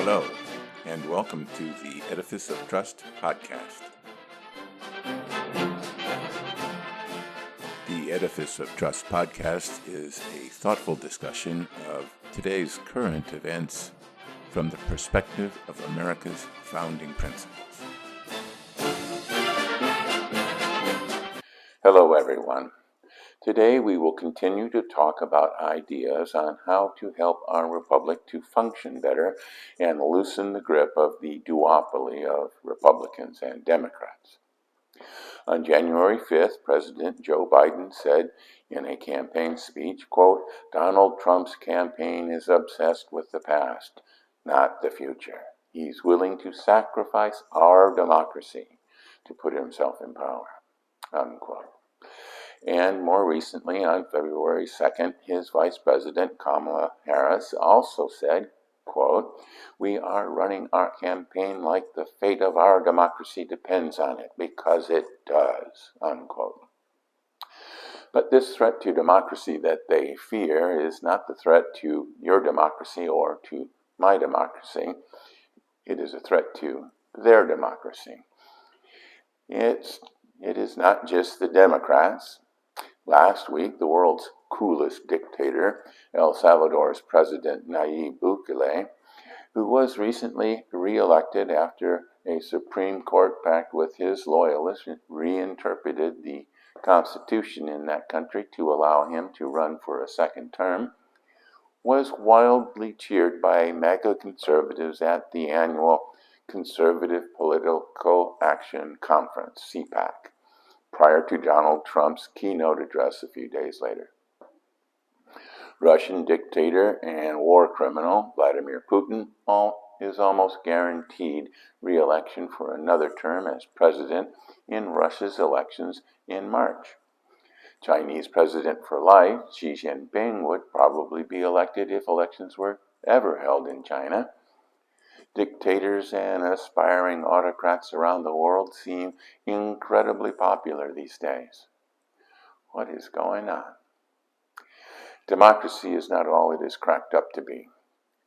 Hello, and welcome to the Edifice of Trust podcast. The Edifice of Trust podcast is a thoughtful discussion of today's current events from the perspective of America's founding principles. Hello, everyone. Today we will continue to talk about ideas on how to help our republic to function better and loosen the grip of the duopoly of Republicans and Democrats. On January 5th, President Joe Biden said in a campaign speech, quote, "Donald Trump's campaign is obsessed with the past, not the future. He's willing to sacrifice our democracy to put himself in power," unquote. And more recently, on February 2nd, his Vice President Kamala Harris also said, quote, "We are running our campaign like the fate of our democracy depends on it, because it does," unquote. But this threat to democracy that they fear is not the threat to your democracy or to my democracy. It is a threat to their democracy. It is not just the Democrats. Last week, the world's coolest dictator, El Salvador's President Nayib Bukele, who was recently re-elected after a Supreme Court pact with his loyalists reinterpreted the Constitution in that country to allow him to run for a second term, was wildly cheered by MAGA conservatives at the annual Conservative Political Action Conference, CPAC, prior to Donald Trump's keynote address a few days later. Russian dictator and war criminal Vladimir Putin is almost guaranteed re-election for another term as president in Russia's elections in March. Chinese president for life, Xi Jinping, would probably be elected if elections were ever held in China. Dictators and aspiring autocrats around the world seem incredibly popular these days. What is going on? Democracy is not all it is cracked up to be.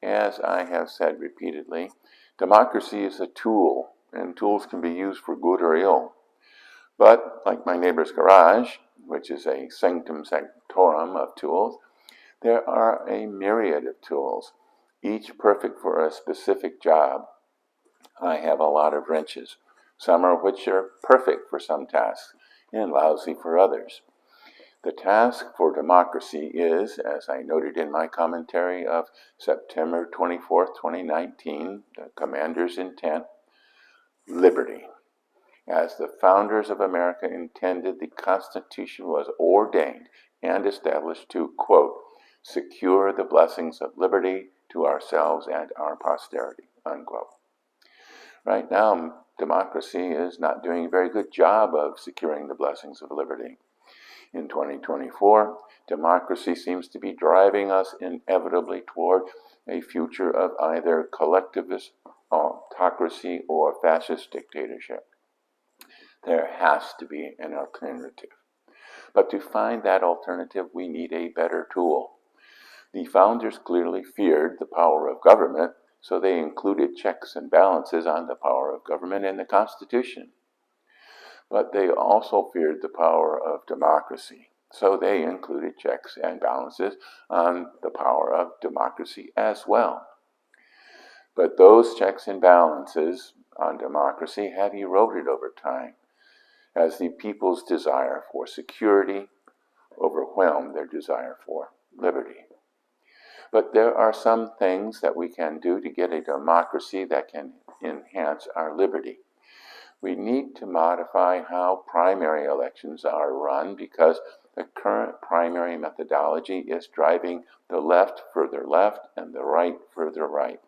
As I have said repeatedly, democracy is a tool, and tools can be used for good or ill. But, like my neighbor's garage, which is a sanctum sanctorum of tools, there are a myriad of tools, each perfect for a specific job. I have a lot of wrenches, some of which are perfect for some tasks and lousy for others. The task for democracy is, as I noted in my commentary of September 24, 2019, the commander's intent, liberty. As the founders of America intended, the Constitution was ordained and established to, quote, "secure the blessings of liberty to ourselves and our posterity," unquote. Right now, democracy is not doing a very good job of securing the blessings of liberty. In 2024, democracy seems to be driving us inevitably toward a future of either collectivist autocracy or fascist dictatorship. There has to be an alternative. But to find that alternative, we need a better tool. The founders clearly feared the power of government, so they included checks and balances on the power of government in the Constitution. But they also feared the power of democracy, so they included checks and balances on the power of democracy as well. But those checks and balances on democracy have eroded over time, as the people's desire for security overwhelmed their desire for liberty. But there are some things that we can do to get a democracy that can enhance our liberty. We need to modify how primary elections are run because the current primary methodology is driving the left further left and the right further right.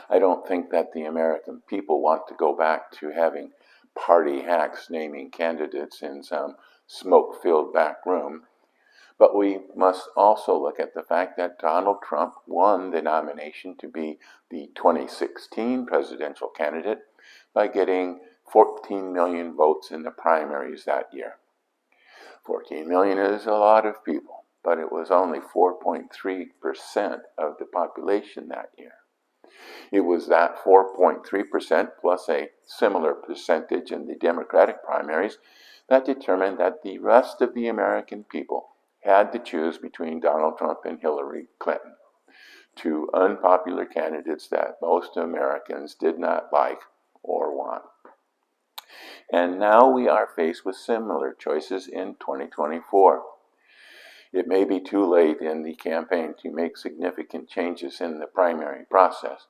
I don't think that the American people want to go back to having party hacks naming candidates in some smoke-filled back room. But we must also look at the fact that Donald Trump won the nomination to be the 2016 presidential candidate by getting 14 million votes in the primaries that year. 14 million is a lot of people, but it was only 4.3% of the population that year. It was that 4.3% plus a similar percentage in the Democratic primaries that determined that the rest of the American people had to choose between Donald Trump and Hillary Clinton, two unpopular candidates that most Americans did not like or want. And now we are faced with similar choices in 2024. It may be too late in the campaign to make significant changes in the primary process,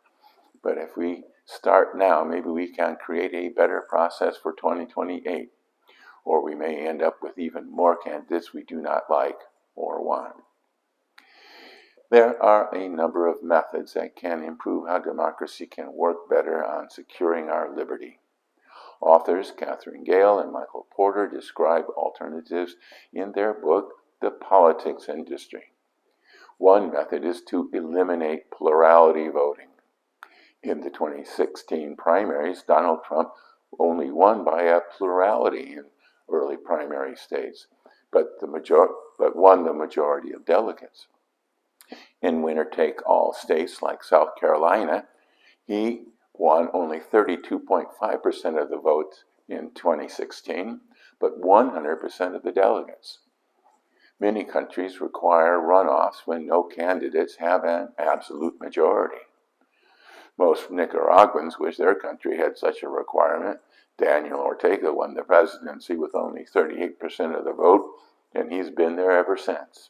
but if we start now, maybe we can create a better process for 2028, or we may end up with even more candidates we do not like or want. There are a number of methods that can improve how democracy can work better on securing our liberty. Authors Catherine Gale and Michael Porter describe alternatives in their book, The Politics Industry. One method is to eliminate plurality voting. In the 2016 primaries, Donald Trump only won by a plurality in early primary states, but won the majority of delegates. In winner-take-all states like South Carolina, he won only 32.5% of the votes in 2016, but 100% of the delegates. Many countries require runoffs when no candidates have an absolute majority. Most Nicaraguans wish their country had such a requirement. Daniel Ortega won the presidency with only 38% of the vote, and he's been there ever since.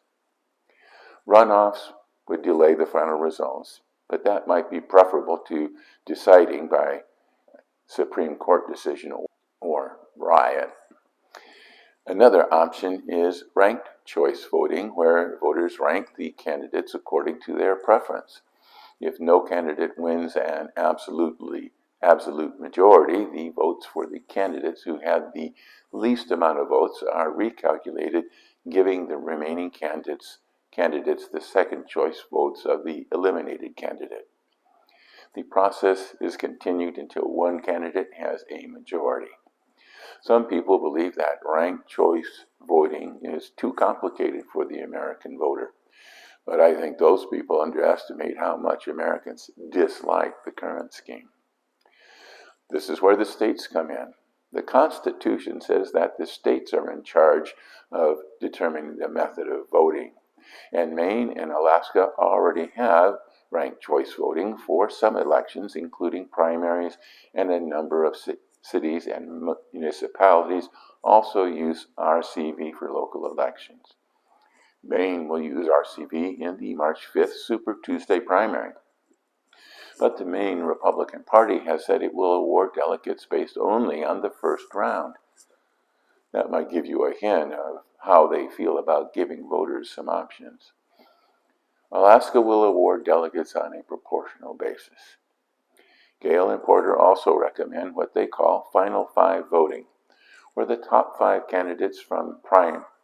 Runoffs would delay the final results, but that might be preferable to deciding by Supreme Court decision or riot. Another option is ranked choice voting, where voters rank the candidates according to their preference. If no candidate wins an absolute majority, the votes for the candidates who had the least amount of votes are recalculated, giving the remaining candidates the second choice votes of the eliminated candidate. The process is continued until one candidate has a majority. Some people believe that ranked choice voting is too complicated for the American voter, but I think those people underestimate how much Americans dislike the current scheme. This is where the states come in. The Constitution says that the states are in charge of determining the method of voting, and Maine and Alaska already have ranked choice voting for some elections, including primaries, and a number of cities and municipalities also use RCV for local elections. Maine will use RCV in the March 5th Super Tuesday primary. But the Maine Republican Party has said it will award delegates based only on the first round. That might give you a hint of how they feel about giving voters some options. Alaska will award delegates on a proportional basis. Gale and Porter also recommend what they call Final Five voting, where the top 5 candidates from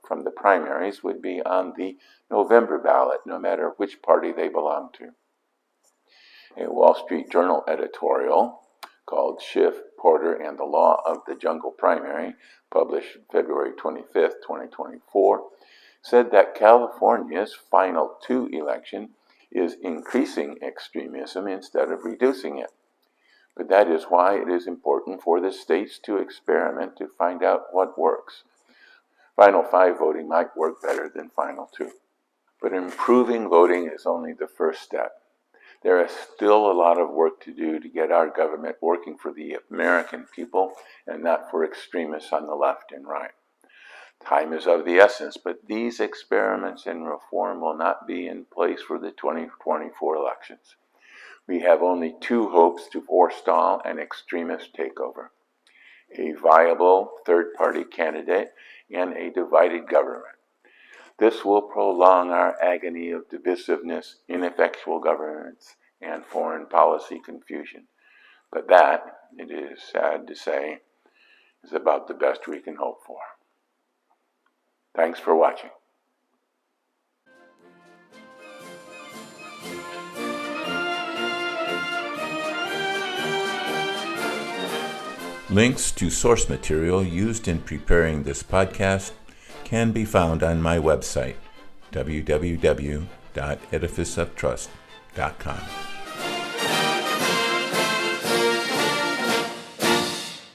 the primaries would be on the November ballot, no matter which party they belong to. A Wall Street Journal editorial called Schiff, Porter, and the Law of the Jungle Primary, published February 25th, 2024, said that California's Final 2 election is increasing extremism instead of reducing it. But that is why it is important for the states to experiment to find out what works. Final 5 voting might work better than Final 2. But improving voting is only the first step. There is still a lot of work to do to get our government working for the American people and not for extremists on the left and right. Time is of the essence, but these experiments in reform will not be in place for the 2024 elections. We have only 2 hopes to forestall an extremist takeover: a viable third-party candidate and a divided government. This will prolong our agony of divisiveness, ineffectual governance, and foreign policy confusion. But that, it is sad to say, is about the best we can hope for. Thanks for watching. Links to source material used in preparing this podcast can be found on my website, www.edificeoftrust.com.